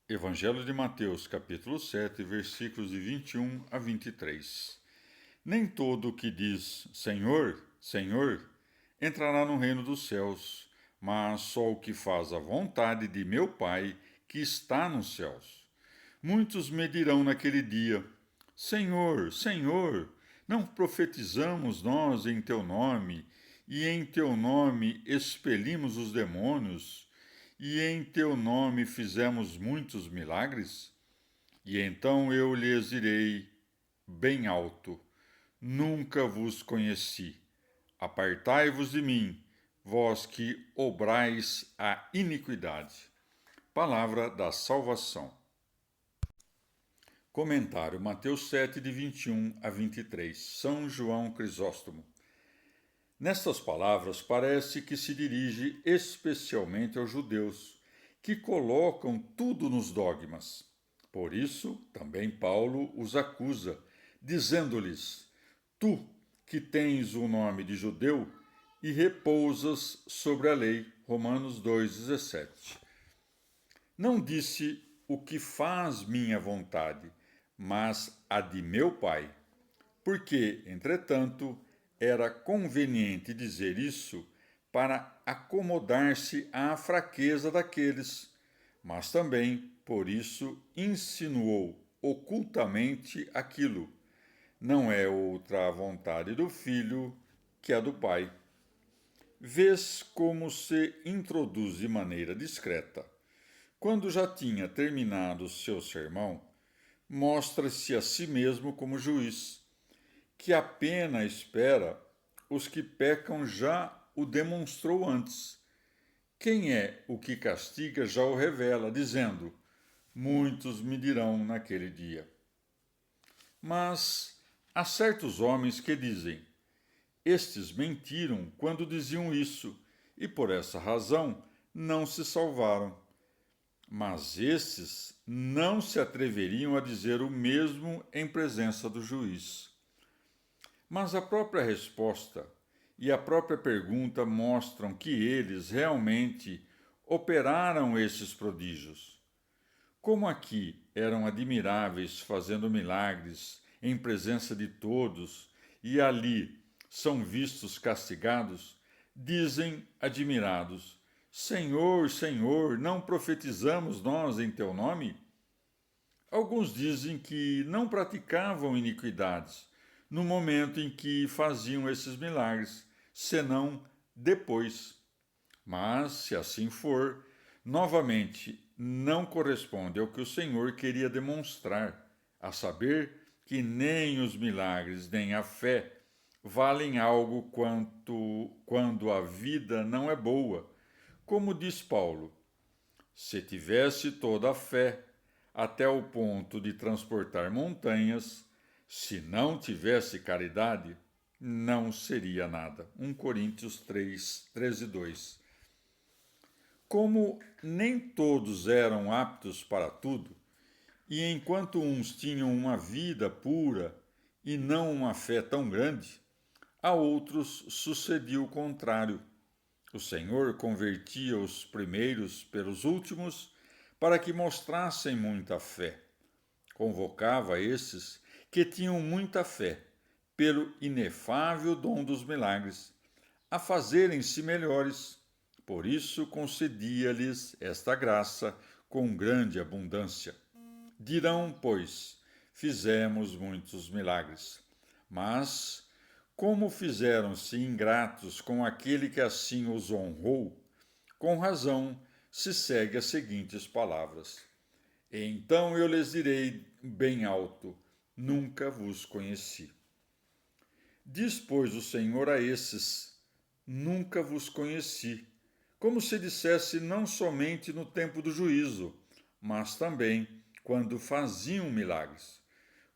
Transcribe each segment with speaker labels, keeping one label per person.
Speaker 1: Evangelho de Mateus, capítulo 7, versículos de 21 a 23. Nem todo o que diz Senhor, Senhor, entrará no reino dos céus, mas só o que faz a vontade de meu Pai que está nos céus. Muitos me dirão naquele dia: Senhor, Senhor, não profetizamos nós em teu nome, e em teu nome expelimos os demônios, e em teu nome fizemos muitos milagres? E então eu lhes direi bem alto: Nunca vos conheci. Apartai-vos de mim, vós que obrais a iniquidade. Palavra da salvação. Comentário Mateus 7, de 21 a 23. São João Crisóstomo. Nestas palavras, parece que se dirige especialmente aos judeus, que colocam tudo nos dogmas. Por isso, também Paulo os acusa, dizendo-lhes: Tu, que tens o nome de judeu e repousas sobre a lei. Romanos 2,17. Não disse o que faz minha vontade, mas a de meu Pai. Porque, entretanto, era conveniente dizer isso para acomodar-se à fraqueza daqueles, mas também, por isso, insinuou ocultamente aquilo. Não é outra a vontade do Filho que a do Pai. Vês como se introduz de maneira discreta. Quando já tinha terminado seu sermão, mostra-se a si mesmo como juiz, que a pena espera os que pecam já o demonstrou antes. Quem é o que castiga já o revela, dizendo: Muitos me dirão naquele dia. Mas há certos homens que dizem: Estes mentiram quando diziam isso, e por essa razão não se salvaram. Mas estes não se atreveriam a dizer o mesmo em presença do juiz. Mas a própria resposta e a própria pergunta mostram que eles realmente operaram esses prodígios. Como aqui eram admiráveis fazendo milagres em presença de todos e ali são vistos castigados, dizem admirados: Senhor, Senhor, não profetizamos nós em teu nome? Alguns dizem que não praticavam iniquidades no momento em que faziam esses milagres, senão depois. Mas, se assim for, novamente não corresponde ao que o Senhor queria demonstrar, a saber que nem os milagres nem a fé valem algo quando a vida não é boa. Como diz Paulo: se tivesse toda a fé, até o ponto de transportar montanhas, se não tivesse caridade, não seria nada. 1 Coríntios 3, 13 e 2. Como nem todos eram aptos para tudo, e enquanto uns tinham uma vida pura e não uma fé tão grande, a outros sucedia o contrário. O Senhor convertia os primeiros pelos últimos para que mostrassem muita fé. Convocava esses que tinham muita fé, pelo inefável dom dos milagres, a fazerem-se melhores. Por isso concedia-lhes esta graça com grande abundância. Dirão, pois, fizemos muitos milagres. Mas, como fizeram-se ingratos com aquele que assim os honrou, com razão se segue as seguintes palavras: Então eu lhes direi bem alto: Nunca vos conheci. Diz, pois, o Senhor a esses: Nunca vos conheci, como se dissesse não somente no tempo do juízo, mas também quando faziam milagres.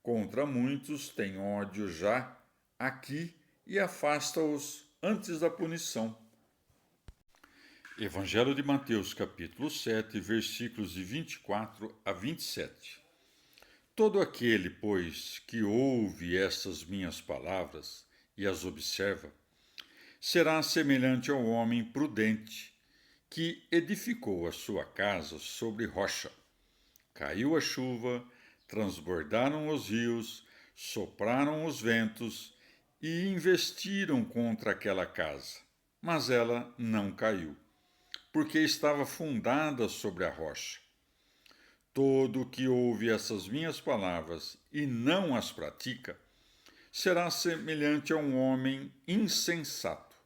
Speaker 1: Contra muitos tem ódio já aqui e afasta-os antes da punição. Evangelho de Mateus, capítulo 7, versículos de 24 a 27. Todo aquele, pois, que ouve estas minhas palavras e as observa, será semelhante ao homem prudente que edificou a sua casa sobre rocha. Caiu a chuva, transbordaram os rios, sopraram os ventos e investiram contra aquela casa. Mas ela não caiu, porque estava fundada sobre a rocha. Todo o que ouve essas minhas palavras e não as pratica, será semelhante a um homem insensato,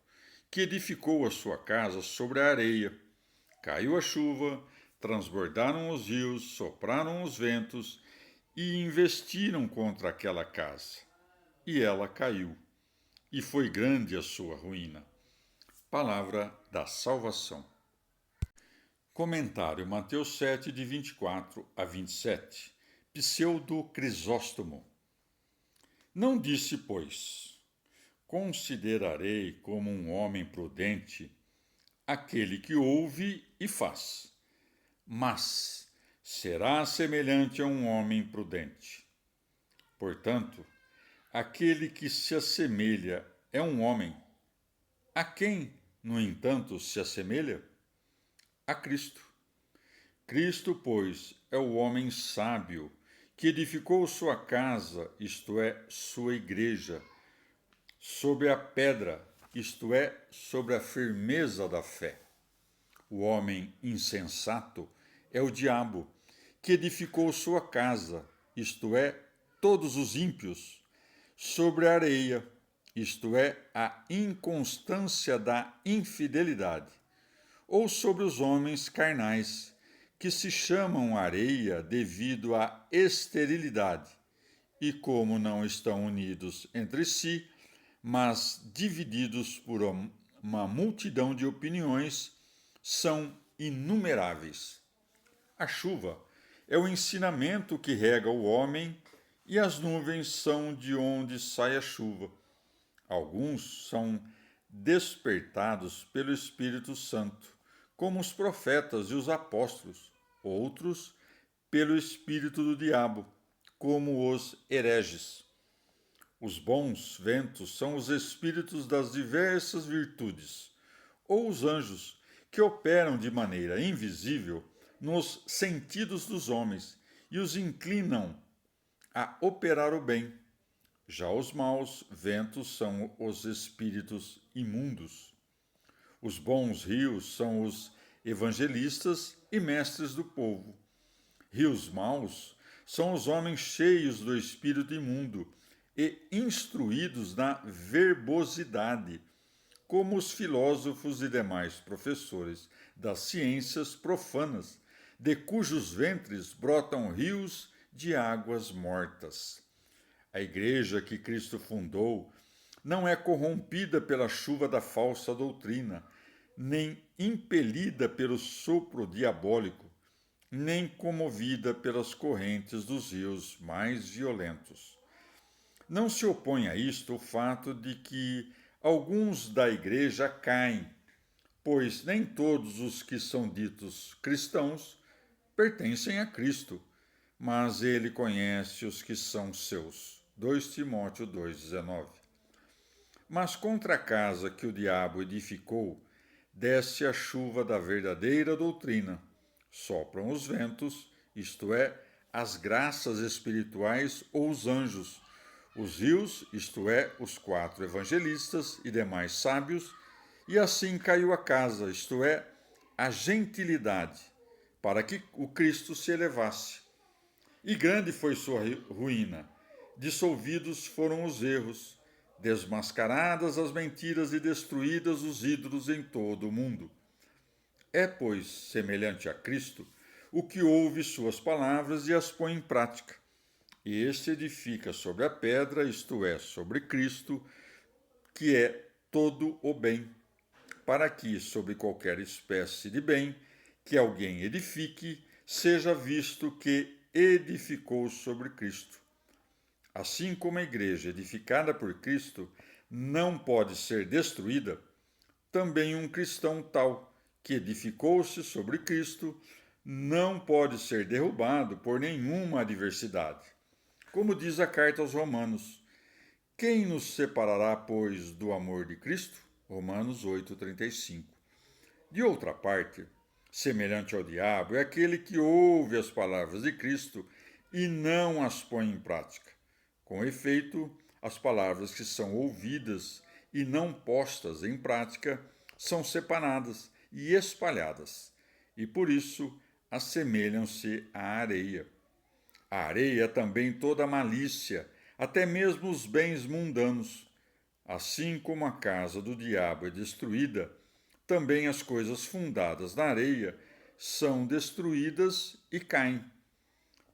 Speaker 1: que edificou a sua casa sobre a areia. Caiu a chuva, transbordaram os rios, sopraram os ventos e investiram contra aquela casa. E ela caiu, e foi grande a sua ruína. Palavra da salvação. Comentário Mateus 7, de 24 a 27. Pseudo Crisóstomo. Não disse, pois, considerarei como um homem prudente aquele que ouve e faz, mas será semelhante a um homem prudente. Portanto, aquele que se assemelha é um homem. A quem, no entanto, se assemelha? A Cristo. Cristo, pois, é o homem sábio que edificou sua casa, isto é, sua igreja, sobre a pedra, isto é, sobre a firmeza da fé. O homem insensato é o diabo, que edificou sua casa, isto é, todos os ímpios, sobre a areia, isto é, a inconstância da infidelidade, ou sobre os homens carnais, que se chamam areia devido à esterilidade, e como não estão unidos entre si, mas divididos por uma multidão de opiniões, são inumeráveis. A chuva é o ensinamento que rega o homem, e as nuvens são de onde sai a chuva. Alguns são despertados pelo Espírito Santo, como os profetas e os apóstolos, outros pelo espírito do diabo, como os hereges. Os bons ventos são os espíritos das diversas virtudes, ou os anjos, que operam de maneira invisível nos sentidos dos homens e os inclinam a operar o bem. Já os maus ventos são os espíritos imundos. Os bons rios são os evangelistas e mestres do povo. Rios maus são os homens cheios do espírito imundo e instruídos na verbosidade, como os filósofos e demais professores das ciências profanas, de cujos ventres brotam rios de águas mortas. A igreja que Cristo fundou não é corrompida pela chuva da falsa doutrina, nem impelida pelo sopro diabólico, nem comovida pelas correntes dos rios mais violentos. Não se opõe a isto o fato de que alguns da igreja caem, pois nem todos os que são ditos cristãos pertencem a Cristo, mas ele conhece os que são seus. 2 Timóteo 2,19. Mas contra a casa que o diabo edificou, desce a chuva da verdadeira doutrina, sopram os ventos, isto é, as graças espirituais ou os anjos, os rios, isto é, os 4 evangelistas e demais sábios, e assim caiu a casa, isto é, a gentilidade, para que o Cristo se elevasse. E grande foi sua ruína, dissolvidos foram os erros, desmascaradas as mentiras e destruídas os ídolos em todo o mundo. É, pois, semelhante a Cristo, o que ouve suas palavras e as põe em prática. E este edifica sobre a pedra, isto é, sobre Cristo, que é todo o bem, para que, sobre qualquer espécie de bem que alguém edifique, seja visto que edificou sobre Cristo. Assim como a igreja edificada por Cristo não pode ser destruída, também um cristão tal, que edificou-se sobre Cristo, não pode ser derrubado por nenhuma adversidade. Como diz a carta aos Romanos, quem nos separará, pois, do amor de Cristo? Romanos 8,35. De outra parte, Semelhante ao diabo é aquele que ouve as palavras de Cristo e não as põe em prática. Com efeito, as palavras que são ouvidas e não postas em prática são separadas e espalhadas, e por isso assemelham-se à areia. A areia é também toda a malícia, até mesmo os bens mundanos. Assim como a casa do diabo é destruída, também as coisas fundadas na areia são destruídas e caem.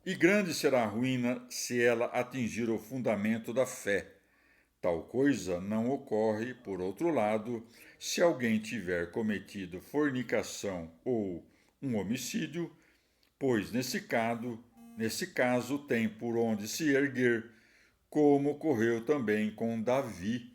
Speaker 1: E grande será a ruína se ela atingir o fundamento da fé. Tal coisa não ocorre, por outro lado, se alguém tiver cometido fornicação ou um homicídio, pois nesse caso tem por onde se erguer, como ocorreu também com Davi,